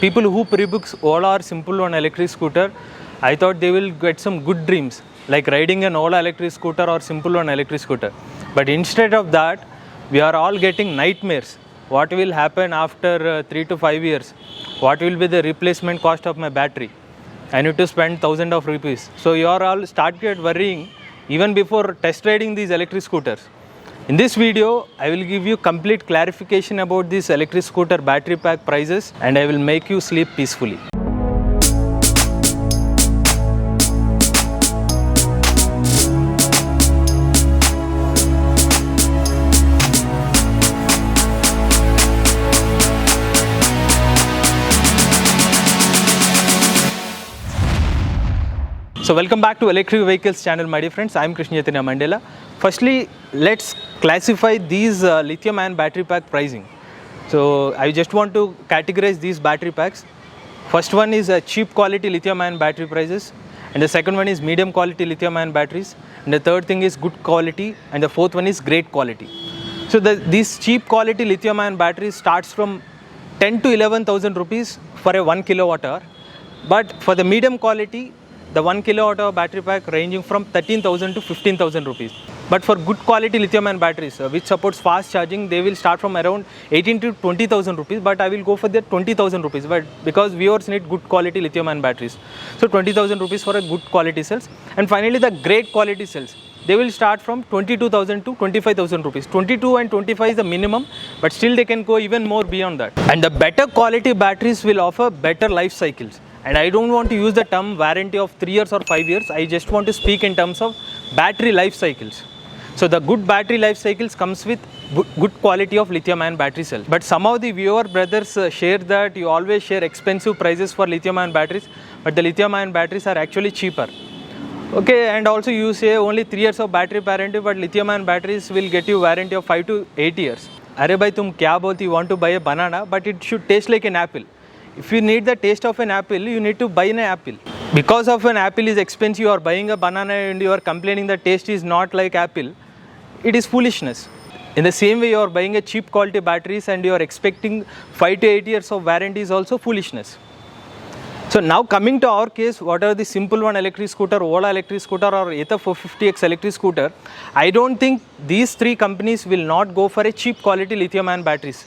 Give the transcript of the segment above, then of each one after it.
people who pre-books Ola or Simple One electric scooter, I thought they will get some good dreams like riding an Ola electric scooter or Simple One electric scooter. But instead of that, we are all getting nightmares. What will happen after 3 to 5 years? What will be the replacement cost of my battery? I need to spend thousands of rupees. So you are all started worrying even before test riding these electric scooters. In this video, I will give you complete clarification about this electric scooter battery pack prices, and I will make you sleep peacefully. So welcome back to Electric Vehicles channel, my dear friends. I am Krishna Chaitanya Mandela. Firstly, let's classify these lithium-ion battery pack pricing. So I just want to categorize these battery packs. First one is cheap quality lithium-ion battery prices, and the second one is medium quality lithium-ion batteries, and the third thing is good quality, and the fourth one is great quality. So these cheap quality lithium-ion batteries starts from 10 to 11,000 rupees for a 1 kilowatt hour, but for the medium quality, the 1 kilowatt hour battery pack ranging from 13,000 to 15,000 rupees. But for good quality lithium-ion batteries, which supports fast charging, they will start from around 18 to 20,000 rupees. But I will go for the 20,000 rupees. But because viewers need good quality lithium-ion batteries, so 20,000 rupees for a good quality cells. And finally, the great quality cells, they will start from 22,000 to 25,000 rupees. 22 and 25 is the minimum, but still they can go even more beyond that. And the better quality batteries will offer better life cycles. And I don't want to use the term warranty of 3 years or 5 years. I just want to speak in terms of battery life cycles. So the good battery life cycles comes with good quality of lithium-ion battery cell. But some of the viewer brothers share that you always share expensive prices for lithium-ion batteries, but the lithium-ion batteries are actually cheaper. Okay, and also you say only 3 years of battery warranty, but lithium-ion batteries will get you warranty of 5 to 8 years. Arey bhai, tum kya bolti? You want to buy a banana, but it should taste like an apple. If you need the taste of an apple, you need to buy an apple. Because of an apple is expensive, you are buying a banana and you are complaining the taste is not like apple. It is foolishness. In the same way, you are buying a cheap quality batteries and you are expecting 5 to 8 years of warranty is also foolishness. So now coming to our case, what are the Simple One electric scooter, Ola electric scooter or Ather 450X electric scooter? I don't think these three companies will not go for a cheap quality lithium-ion batteries,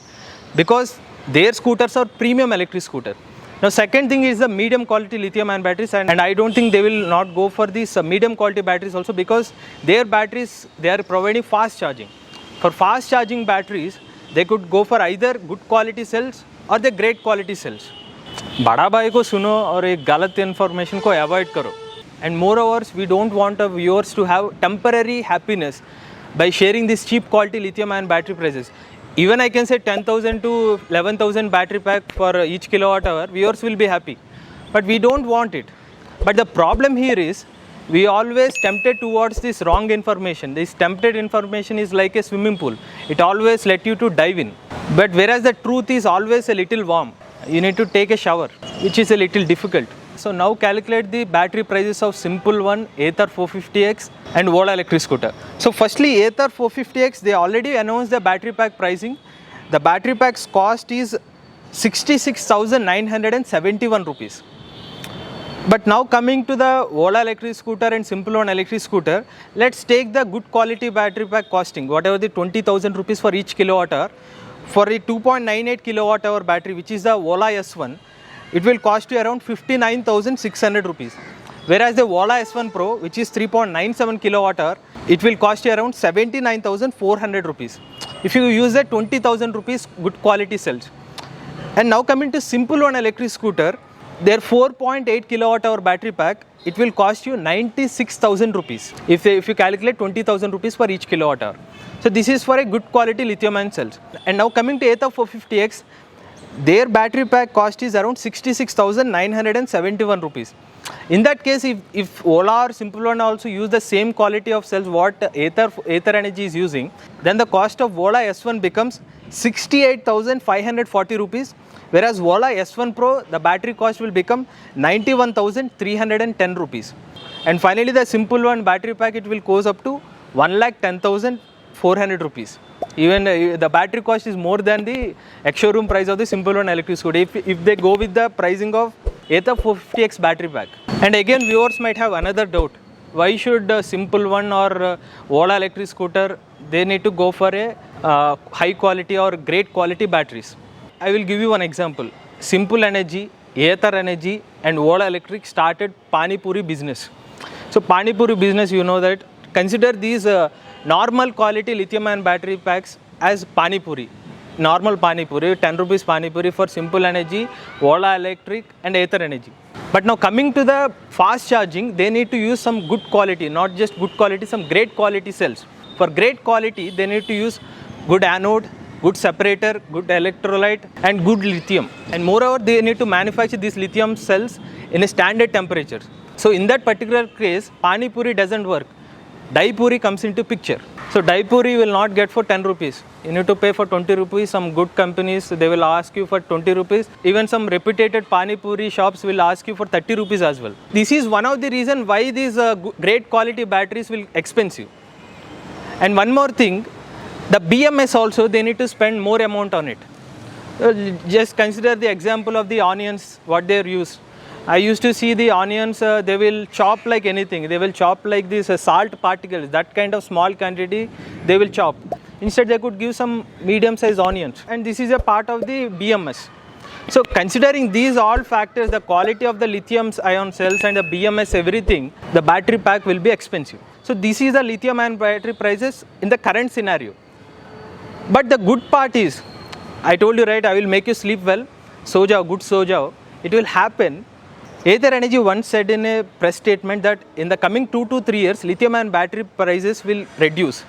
because their scooters are premium electric scooter. Now second thing is the medium quality lithium-ion batteries, and I don't think they will not go for these medium quality batteries also, because their batteries, they are providing fast charging. For fast charging batteries, they could go for either good quality cells or the great quality cells. बड़ा भाई को सुनो और एक गलत information को avoid करो. And moreover, we don't want our viewers to have temporary happiness by sharing this cheap quality lithium-ion battery prices. Even I can say 10,000 to 11,000 battery pack for each kilowatt hour, viewers will be happy. But we don't want it. But the problem here is, we always tempted towards this wrong information. This tempted information is like a swimming pool. It always let you to dive in. But whereas the truth is always a little warm. You need to take a shower, which is a little difficult. So now calculate the battery prices of Simple One, Ather 450X and Ola electric scooter. So firstly, Ather 450X, they already announced the battery pack pricing. The battery pack's cost is 66,971 rupees. But now coming to the Ola electric scooter and Simple One electric scooter, let's take the good quality battery pack costing, whatever the 20,000 rupees for each kilowatt hour. For a 2.98 kilowatt hour battery, which is the Ola S1, it will cost you around 59,600 rupees. Whereas the Ola S1 Pro, which is 3.97 kilowatt hour, it will cost you around 79,400 rupees. If you use the 20,000 rupees good quality cells. And now coming to Simple One electric scooter, their 4.8 kilowatt hour battery pack, it will cost you 96,000 rupees if you calculate 20,000 rupees for each kilowatt hour. So this is for a good quality lithium-ion cells. And now coming to Ather 450X, their battery pack cost is around 66,971 rupees. In that case, if Ola or Simple One also use the same quality of cells what Ather Energy is using, then the cost of Ola S1 becomes 68,540 rupees. Whereas Ola S1 Pro, the battery cost will become 91,310 rupees. And finally, the Simple One battery pack, it will goes up to 1,10,400 rupees. Even the battery cost is more than the ex-showroom price of the Simple One electric scooter if they go with the pricing of Ather 450X battery pack. And again, viewers might have another doubt. Why should Simple One or Ola electric scooter, they need to go for a high quality or great quality batteries? I will give you one example. Simple Energy, Ather Energy and Ola Electric started Pani Puri business. So Pani Puri business, you know that, consider these normal quality lithium ion battery packs as Pani Puri. Normal Pani Puri, 10 rupees Pani Puri for Simple Energy, Ola Electric and Ather Energy. But now coming to the fast charging, they need to use some good quality, not just good quality, some great quality cells. For great quality, they need to use good anode, good separator, good electrolyte and good lithium. And moreover, they need to manufacture these lithium cells in a standard temperature. So in that particular case, Pani Puri doesn't work. Dai Puri comes into picture. So Dai Puri will not get for 10 rupees. You need to pay for 20 rupees. Some good companies, they will ask you for 20 rupees. Even some reputed Pani Puri shops will ask you for 30 rupees as well. This is one of the reasons why these great quality batteries will expensive. And one more thing, the BMS also, they need to spend more amount on it. Just consider the example of the onions, what they use. I used to see the onions, they will chop like anything. They will chop like this salt particles, that kind of small quantity they will chop. Instead, they could give some medium sized onions. And this is a part of the BMS. So considering these all factors, the quality of the lithium ion cells and the BMS, everything, the battery pack will be expensive. So this is the lithium ion battery prices in the current scenario. But the good part is, I told you, right, I will make you sleep well, Sojao, good Sojao. It will happen. Ather Energy once said in a press statement that in the coming 2 to 3 years, lithium-ion battery prices will reduce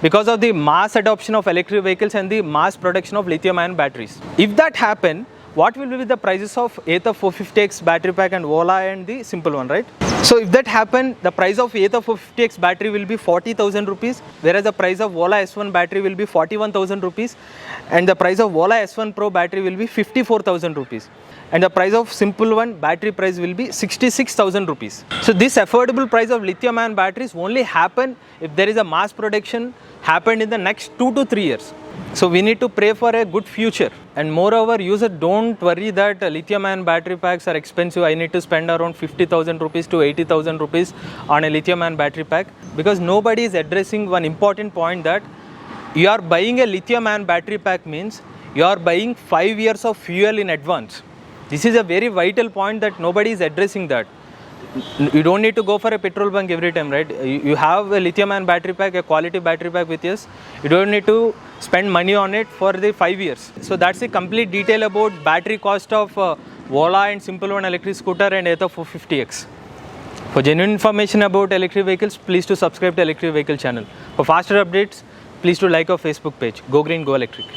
because of the mass adoption of electric vehicles and the mass production of lithium-ion batteries. If that happen, what will be the prices of Ather 450X battery pack and Ola and the Simple One, right? So if that happen, the price of Ather 450X battery will be 40,000 rupees, whereas the price of Ola S1 battery will be 41,000 rupees, and the price of Ola S1 Pro battery will be 54,000 rupees. And the price of Simple One battery price will be 66,000 rupees. So this affordable price of lithium ion batteries only happen if there is a mass production happened in the next 2 to 3 years. So we need to pray for a good future. And moreover, user, don't worry that lithium ion battery packs are expensive. I need to spend around 50,000 rupees to 80,000 rupees on a lithium ion battery pack, because nobody is addressing one important point, that you are buying a lithium ion battery pack means you are buying 5 years of fuel in advance. This is a very vital point that nobody is addressing that. You don't need to go for a petrol bunk every time, right? You have a lithium ion battery pack, a quality battery pack with us. You don't need to spend money on it for the 5 years. So that's the complete detail about battery cost of Ola and Simple One electric scooter and Ather 450X. For genuine information about electric vehicles, please to subscribe to Electric Vehicle channel. For faster updates, please to like our Facebook page, Go Green, Go Electric.